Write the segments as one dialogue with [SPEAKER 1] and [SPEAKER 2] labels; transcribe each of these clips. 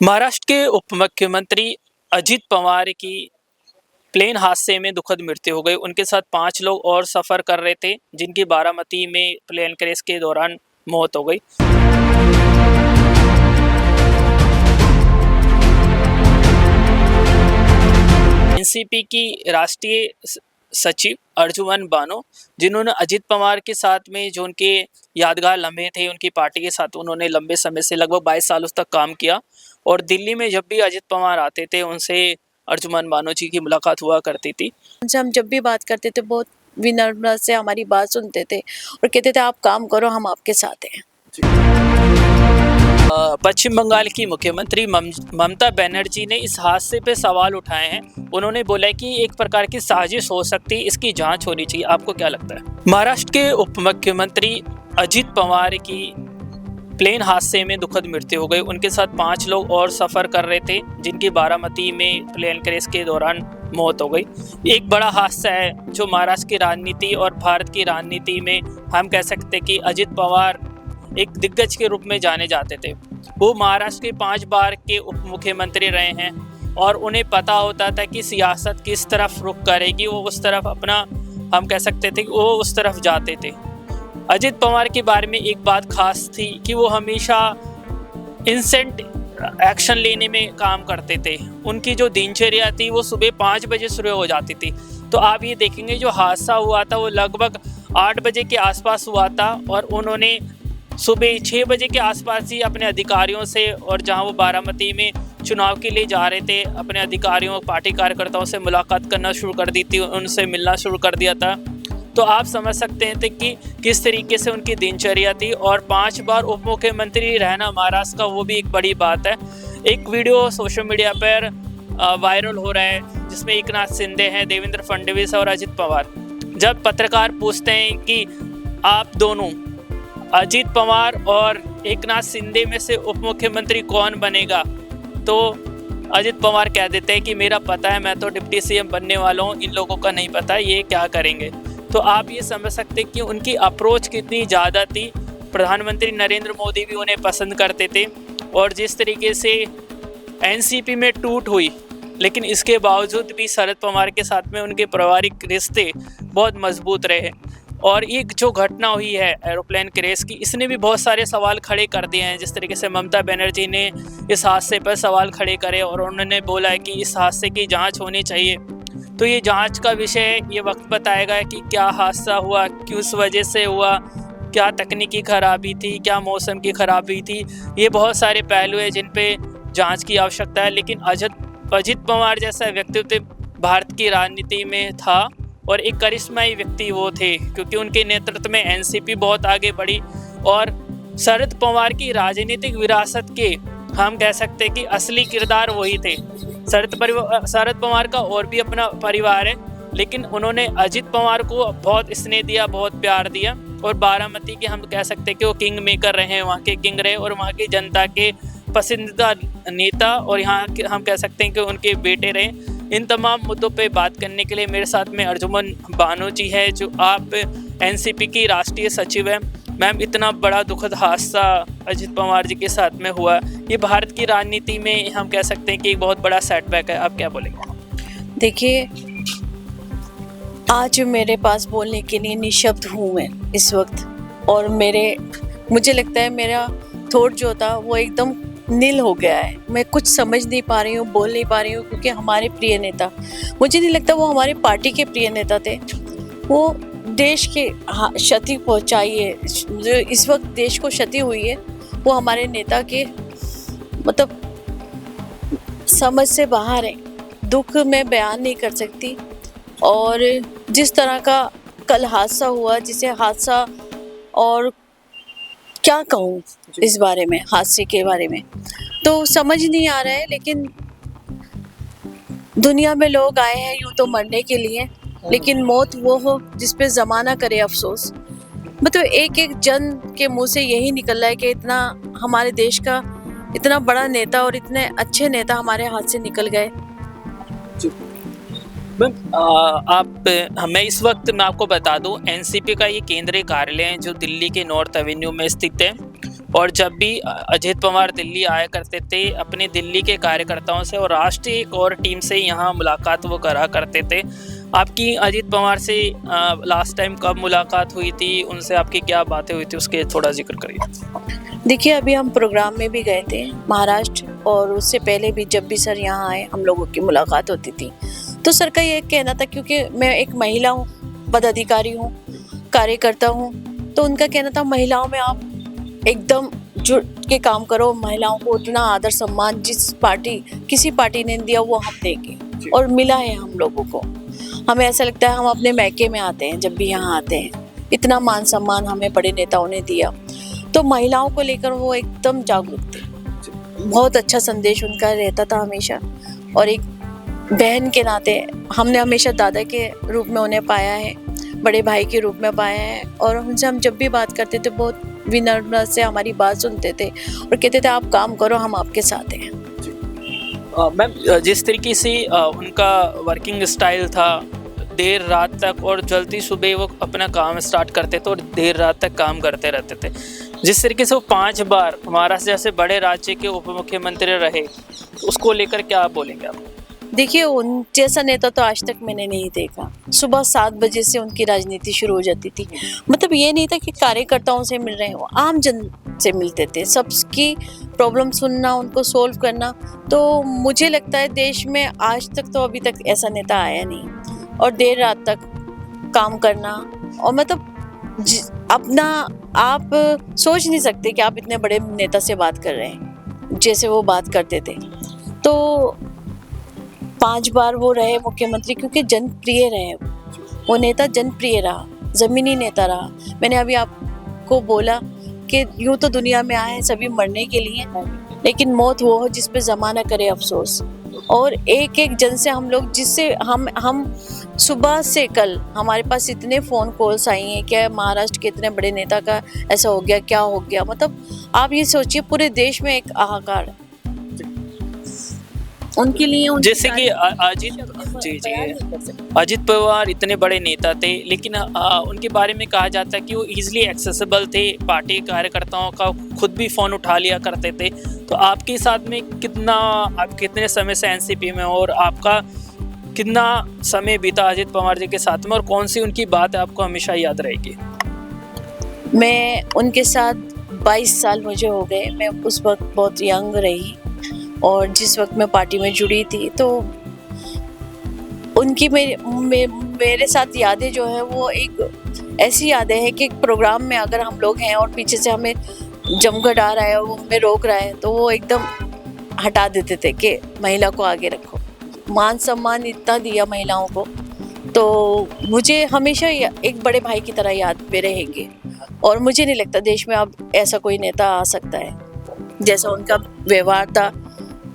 [SPEAKER 1] महाराष्ट्र के उप मुख्यमंत्री अजित पवार की प्लेन हादसे में दुखद मृत्यु हो गई। उनके साथ 5 लोग और सफ़र कर रहे थे, जिनकी बारामती में प्लेन क्रैश के दौरान मौत हो गई। एनसीपी की राष्ट्रीय सचिव अर्जुमन बानो, जिन्होंने अजित पवार के साथ में जो उनके यादगार लम्हे थे, उनकी पार्टी के साथ उन्होंने लंबे समय से लगभग 22 सालों तक काम किया और दिल्ली में जब भी अजित पवार आते थे उनसे अर्जुमन बानो जी की मुलाकात हुआ करती थी।
[SPEAKER 2] उनसे हम जब भी बात करते थे बहुत विनम्रता से हमारी बात सुनते थे और कहते थे आप काम करो, हम आपके साथ हैं।
[SPEAKER 1] पश्चिम बंगाल की मुख्यमंत्री ममता बनर्जी ने इस हादसे पे सवाल उठाए हैं। उन्होंने बोला है कि एक प्रकार की साजिश हो सकती है, इसकी जांच होनी चाहिए। आपको क्या लगता है? महाराष्ट्र के उप मुख्यमंत्री अजित पवार की प्लेन हादसे में दुखद मृत्यु हो गई। उनके साथ 5 लोग और सफ़र कर रहे थे, जिनकी बारामती में प्लेन क्रैश के दौरान मौत हो गई। एक बड़ा हादसा है जो महाराष्ट्र की राजनीति और भारत की राजनीति में हम कह सकते हैं कि अजित पवार एक दिग्गज के रूप में जाने जाते थे। वो महाराष्ट्र के 5 बार के उप मुख्यमंत्री रहे हैं और उन्हें पता होता था कि सियासत किस तरफ रुख करेगी, वो उस तरफ अपना हम कह सकते थे कि वो उस तरफ जाते थे। अजित पवार के बारे में एक बात खास थी कि वो हमेशा इंस्टेंट एक्शन लेने में काम करते थे। उनकी जो दिनचर्या थी वो सुबह 5 बजे शुरू हो जाती थी। तो आप ये देखेंगे जो हादसा हुआ था वो लगभग 8 बजे के आसपास हुआ था और उन्होंने सुबह 6 बजे के आसपास ही अपने अधिकारियों से, और जहां वो बारामती में चुनाव के लिए जा रहे थे, अपने अधिकारियों पार्टी कार्यकर्ताओं से मुलाकात करना शुरू कर दी थी, उनसे मिलना शुरू कर दिया था। तो आप समझ सकते हैं कि किस तरीके से उनकी दिनचर्या थी। और 5 बार उप मुख्यमंत्री रहना महाराष्ट्र का, वो भी एक बड़ी बात है। एक वीडियो सोशल मीडिया पर वायरल हो रहा है जिसमें एकनाथ शिंदे हैं, देवेंद्र फडणवीस और अजित पवार। जब पत्रकार पूछते हैं कि आप दोनों अजित पवार और एकनाथ शिंदे में से उप मुख्यमंत्री कौन बनेगा, तो अजित पवार कह देते हैं कि मेरा पता है, मैं तो डिप्टी सीएम बनने वाला हूँ, इन लोगों का नहीं पता ये क्या करेंगे। तो आप ये समझ सकते हैं कि उनकी अप्रोच कितनी ज़्यादा थी। प्रधानमंत्री नरेंद्र मोदी भी उन्हें पसंद करते थे और जिस तरीके से एनसीपी में टूट हुई, लेकिन इसके बावजूद भी शरद पवार के साथ में उनके पारिवारिक रिश्ते बहुत मजबूत रहे। और ये जो घटना हुई है एरोप्लेन क्रैश की, इसने भी बहुत सारे सवाल खड़े कर दिए हैं। जिस तरीके से ममता बनर्जी ने इस हादसे पर सवाल खड़े करे और उन्होंने बोला है कि इस हादसे की जांच होनी चाहिए। तो ये जांच का विषय ये वक्त बताएगा कि क्या हादसा हुआ, किस वजह से हुआ, क्या तकनीकी खराबी थी, क्या मौसम की खराबी थी। ये बहुत सारे पहलू हैं जिन पे जांच की आवश्यकता है। लेकिन अजित पवार जैसा व्यक्तित्व भारत की राजनीति में था और एक करिश्माई व्यक्ति वो थे, क्योंकि उनके नेतृत्व में एनसीपी बहुत आगे बढ़ी। और शरद पवार की राजनीतिक विरासत के हम कह सकते हैं कि असली किरदार वही थे। शरद पवार का और भी अपना परिवार है, लेकिन उन्होंने अजित पवार को बहुत स्नेह दिया, बहुत प्यार दिया। और बारामती के हम कह सकते हैं कि वो किंग मेकर रहे हैं, वहाँ के किंग रहे और वहाँ की जनता के पसंदीदा नेता, और यहाँ हम कह सकते हैं कि उनके बेटे रहे। इन तमाम मुद्दों पे बात करने के लिए मेरे साथ में अर्जुमन बानो जी है, जो आप एनसीपी की राष्ट्रीय सचिव हैं। मैम, इतना बड़ा दुखद हादसा अजित पवार जी के साथ में हुआ, ये भारत की राजनीति में हम कह सकते हैं कि एक बहुत बड़ा सेटबैक है। आप क्या बोलेंगे?
[SPEAKER 2] देखिए, आज मेरे पास बोलने के लिए निशब्द हूँ मैं इस वक्त, और मुझे लगता है मेरा थॉट जो था वो एकदम नील हो गया है। मैं कुछ समझ नहीं पा रही हूँ, बोल नहीं पा रही हूँ, क्योंकि हमारे प्रिय नेता, मुझे नहीं लगता वो हमारी पार्टी के प्रिय नेता थे। वो देश के क्षति पहुँचाई है, जो इस वक्त देश को क्षति हुई है वो हमारे नेता के मतलब समझ से बाहर है। दुख मैं बयान नहीं कर सकती। और जिस तरह का कल हादसा हुआ, जिसे हादसा, और क्या कहूँ इस बारे में, हादसे के बारे में तो समझ नहीं आ रहा है। लेकिन दुनिया में लोग आए हैं यूँ तो मरने के लिए, लेकिन मौत वो हो जिस पे ज़माना करे अफसोस। मतलब एक जन के मुंह से यही निकल रहा है कि इतना हमारे देश का इतना बड़ा नेता और इतने अच्छे नेता हमारे हाथ से निकल गए।
[SPEAKER 1] मैं इस वक्त मैं आपको बता दूं, एनसीपी का ये केंद्रीय कार्यालय है जो दिल्ली के नॉर्थ एवेन्यू में स्थित है। और जब भी अजित पवार दिल्ली आया करते थे अपने दिल्ली के कार्यकर्ताओं से और राष्ट्रीय एक और टीम से यहाँ मुलाकात वो करा करते थे। आपकी अजित पवार से लास्ट टाइम कब मुलाकात हुई थी, उनसे आपकी क्या बातें हुई थी, उसके थोड़ा जिक्र करिए।
[SPEAKER 2] देखिए, अभी हम प्रोग्राम में भी गए थे महाराष्ट्र, और उससे पहले भी जब भी सर यहाँ आए हम लोगों की मुलाकात होती थी। तो सर का ये कहना था, क्योंकि मैं एक महिला हूँ, पदाधिकारी हूँ, कार्यकर्ता हूँ, तो उनका कहना था महिलाओं में आप एकदम जुट के काम करो, महिलाओं को उतना आदर सम्मान जिस पार्टी किसी पार्टी ने दिया वो हम देंगे, और मिला है हम लोगों को। हमें ऐसा लगता है हम अपने मैके में आते हैं जब भी यहाँ आते हैं, इतना मान सम्मान हमें बड़े नेताओं ने दिया। तो महिलाओं को लेकर वो एकदम जागरूक थे, बहुत अच्छा संदेश उनका रहता था हमेशा। और एक बहन के नाते हमने हमेशा दादा के रूप में उन्हें पाया है, बड़े भाई के रूप में पाया है, और उनसे हम जब भी बात करते थे बहुत विनम्रता से हमारी बात सुनते थे और कहते थे आप काम करो, हम आपके साथ हैं।
[SPEAKER 1] मैम, जिस तरीके से उनका वर्किंग स्टाइल था, देर रात तक और जल्दी सुबह वो अपना काम स्टार्ट करते थे और देर रात तक काम करते रहते थे, जिस तरीके से वो 5 बार महाराष्ट्र जैसे बड़े राज्य के उप मुख्यमंत्री रहे, उसको लेकर क्या बोलेंगे आप?
[SPEAKER 2] देखिए, उन जैसा नेता तो आज तक मैंने नहीं देखा। सुबह 7 बजे से उनकी राजनीति शुरू हो जाती थी। मतलब ये नहीं था कि कार्यकर्ताओं से मिल रहे हैं, वो आम जन से मिलते थे, सबकी प्रॉब्लम सुनना, उनको सोल्व करना। तो मुझे लगता है देश में आज तक तो अभी तक ऐसा नेता आया नहीं, और देर रात तक काम करना, और मतलब अपना आप सोच नहीं सकते कि आप इतने बड़े नेता से बात कर रहे हैं जैसे वो बात करते थे। तो 5 बार वो रहे मुख्यमंत्री, क्योंकि जनप्रिय रहे, वो नेता जनप्रिय रहा, जमीनी नेता रहा। मैंने अभी आपको बोला कि यूं तो दुनिया में आए हैं सभी मरने के लिए, लेकिन मौत वो हो जिस पे जमाना करे अफसोस। और एक एक जन से हम लोग, जिससे हम सुबह से कल हमारे पास इतने फ़ोन कॉल्स आई हैं कि महाराष्ट्र के इतने बड़े नेता का ऐसा हो गया, क्या हो गया। मतलब आप ये सोचिए पूरे देश में एक हाहाकार है उनके लिए।
[SPEAKER 1] जैसे कि अजित पवार इतने बड़े नेता थे, लेकिन उनके बारे में कहा जाता है कि वो इजीली एक्सेसिबल थे, पार्टी कार्यकर्ताओं का खुद भी फ़ोन उठा लिया करते थे। तो आपके साथ में आप कितने समय से एनसीपी में, और आपका कितना समय बीता अजित पवार जी के साथ में, और कौन सी उनकी बात आपको हमेशा याद रहेगी?
[SPEAKER 2] मैं उनके साथ 22 साल मुझे हो गए। मैं उस वक्त बहुत यंग रही, और जिस वक्त मैं पार्टी में जुड़ी थी, तो उनकी मेरे साथ यादें जो है वो एक ऐसी यादें हैं कि एक प्रोग्राम में अगर हम लोग हैं और पीछे से हमें जमघट आ रहा है और वो हमें रोक रहा है, तो वो एकदम हटा देते थे कि महिला को आगे रखो। मान सम्मान इतना दिया महिलाओं को, तो मुझे हमेशा एक बड़े भाई की तरह याद में रहेंगे। और मुझे नहीं लगता देश में अब ऐसा कोई नेता आ सकता है जैसा उनका व्यवहार था,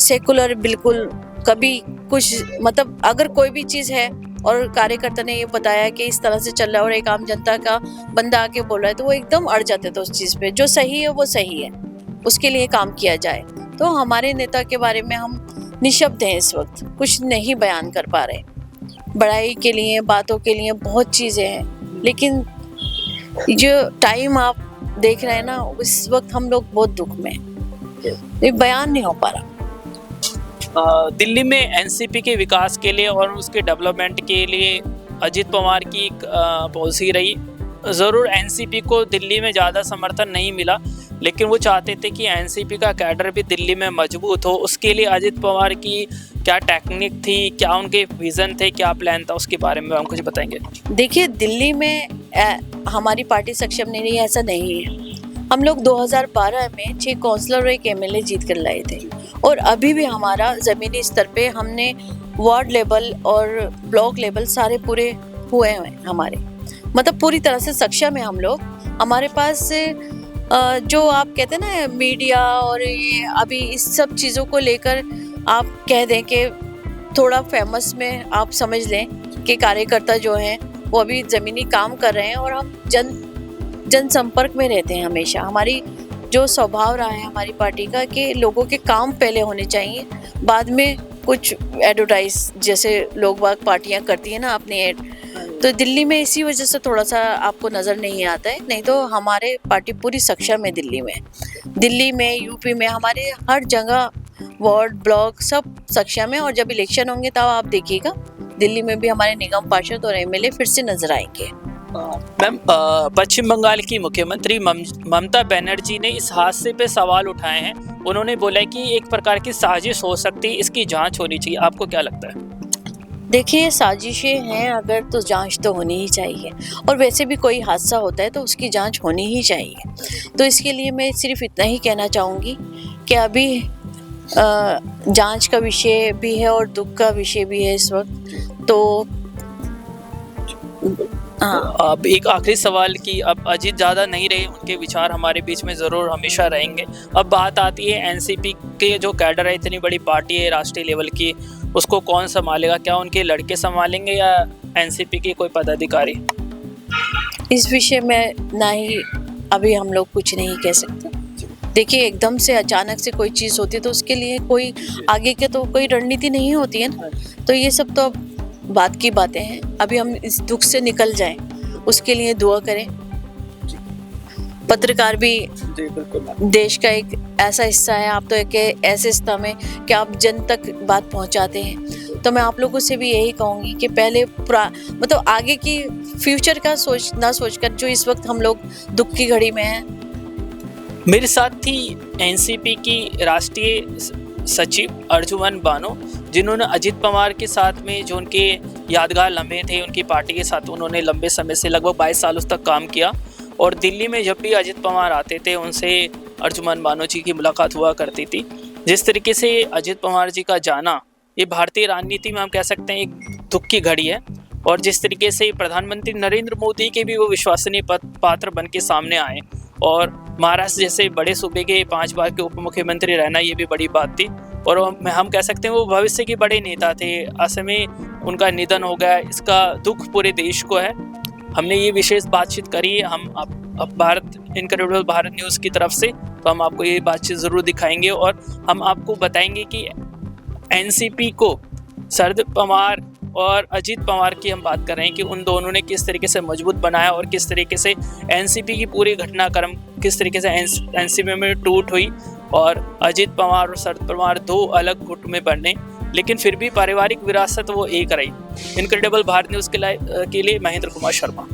[SPEAKER 2] सेकुलर बिल्कुल। कभी कुछ मतलब अगर कोई भी चीज़ है और कार्यकर्ता ने ये बताया कि इस तरह से चल रहा है और एक आम जनता का बंदा आके बोल रहा है, तो वो एकदम अड़ जाते थे उस चीज़ पे। जो सही है वो सही है, उसके लिए काम किया जाए। तो हमारे नेता के बारे में हम निशब्द हैं इस वक्त, कुछ नहीं बयान कर पा रहे। बड़ाई के लिए, बातों के लिए बहुत चीज़ें हैं, लेकिन जो टाइम आप देख रहे हैं ना, उस वक्त हम लोग बहुत दुख में हैं, ये बयान नहीं हो पा रहा।
[SPEAKER 1] दिल्ली में एनसीपी के विकास के लिए और उसके डेवलपमेंट के लिए अजित पवार की एक पॉलिसी रही। ज़रूर एनसीपी को दिल्ली में ज़्यादा समर्थन नहीं मिला, लेकिन वो चाहते थे कि एनसीपी का कैडर भी दिल्ली में मजबूत हो। उसके लिए अजित पवार की क्या टेक्निक थी, क्या उनके विज़न थे, क्या प्लान था, उसके बारे में हम कुछ बताएंगे?
[SPEAKER 2] देखिए, दिल्ली में हमारी पार्टी सक्षम नहीं रही, ऐसा नहीं है। हम लोग 2012 में 6 काउंसलर और 1 एमएलए जीत कर लाए थे, और अभी भी हमारा ज़मीनी स्तर पे हमने वार्ड लेवल और ब्लॉक लेवल सारे पूरे हुए हैं हमारे। मतलब पूरी तरह से सक्षम है हम लोग। हमारे पास जो आप कहते हैं ना मीडिया और ये अभी इस सब चीज़ों को लेकर आप कह दें कि थोड़ा फेमस में आप समझ लें कि कार्यकर्ता जो हैं वो अभी ज़मीनी काम कर रहे हैं, और हम जन संपर्क में रहते हैं हमेशा। हमारी जो स्वभाव रहा है हमारी पार्टी का कि लोगों के काम पहले होने चाहिए, बाद में कुछ एडवर्टाइज जैसे लोग बाग पार्टियां करती हैं ना अपनी एड, तो दिल्ली में इसी वजह से थोड़ा सा आपको नज़र नहीं आता है, नहीं तो हमारे पार्टी पूरी सक्षम है दिल्ली में। दिल्ली में, यूपी में, हमारे हर जगह वार्ड, ब्लॉक सब सक्षम है। और जब इलेक्शन होंगे तब आप देखिएगा दिल्ली में भी हमारे निगम पार्षद और एमएलए फिर से नजर आएंगे।
[SPEAKER 1] मैम, पश्चिम बंगाल की मुख्यमंत्री ममता बनर्जी ने इस हादसे पे सवाल उठाए हैं। उन्होंने बोला है कि एक प्रकार की साजिश हो सकती है, इसकी जांच होनी चाहिए। आपको क्या लगता है?
[SPEAKER 2] देखिए, साजिशें हैं अगर तो जांच तो होनी ही चाहिए, और वैसे भी कोई हादसा होता है तो उसकी जांच होनी ही चाहिए। तो इसके लिए मैं सिर्फ इतना ही कहना चाहूँगी कि अभी जांच का विषय भी है और दुख का विषय भी है इस वक्त। तो हाँ,
[SPEAKER 1] अब एक आखिरी सवाल कि अब अजीत ज़्यादा नहीं रहे, उनके विचार हमारे बीच में ज़रूर हमेशा रहेंगे। अब बात आती है एनसीपी के जो कैडर है, इतनी बड़ी पार्टी है राष्ट्रीय लेवल की, उसको कौन संभालेगा? क्या उनके लड़के संभालेंगे या एनसीपी के कोई पदाधिकारी?
[SPEAKER 2] इस विषय में ना ही अभी हम लोग कुछ नहीं कह सकते। देखिए, एकदम से अचानक से कोई चीज़ होती है तो उसके लिए कोई आगे के तो कोई रणनीति नहीं होती है ना। तो ये सब तो अब बात की बातें हैं। अभी हम इस दुख से निकल जाएं, उसके लिए दुआ करें। पत्रकार भी देश का एक ऐसा हिस्सा है, आप तो एक ऐसे स्तंभ में कि आप जन तक बात पहुंचाते हैं। तो मैं आप लोगों से भी यही कहूँगी कि पहले मतलब आगे की फ्यूचर का सोचकर जो इस वक्त हम लोग दुख की घड़ी में हैं।
[SPEAKER 1] मेरे साथ थी एनसीपी की राष्ट्रीय सचिव अर्जुमन बानो, जिन्होंने अजित पवार के साथ में जो उनके यादगार लम्हे थे, उनकी पार्टी के साथ उन्होंने लंबे समय से लगभग 22 साल उस तक काम किया। और दिल्ली में जब भी अजित पवार आते थे उनसे अर्जुमन बानो जी की मुलाकात हुआ करती थी। जिस तरीके से अजित पवार जी का जाना, ये भारतीय राजनीति में हम कह सकते हैं एक दुख की घड़ी है। और जिस तरीके से प्रधानमंत्री नरेंद्र मोदी के भी वो विश्वसनीय पात्र बन के सामने आए, और महाराष्ट्र जैसे बड़े सूबे के 5 बार के उप मुख्यमंत्री रहना, ये भी बड़ी बात थी। और हम कह सकते हैं वो भविष्य के बड़े नेता थे। ऐसे में उनका निधन हो गया, इसका दुख पूरे देश को है। हमने ये विशेष बातचीत करी है हम अब भारत इनक्रेडिबल भारत न्यूज़ की तरफ से, तो हम आपको ये बातचीत ज़रूर दिखाएंगे और हम आपको बताएंगे कि एनसीपी को शरद पवार और अजित पवार की हम बात कर रहे हैं कि उन दोनों ने किस तरीके से मजबूत बनाया और किस तरीके से एनसीपी की पूरी घटनाक्रम किस तरीके से एनसीपी में टूट हुई और अजित पवार और शरद पवार 2 अलग गुट में बने, लेकिन फिर भी पारिवारिक विरासत वो एक रही। इनक्रेडिबल भारत न्यूज़ के लिए महेंद्र कुमार शर्मा।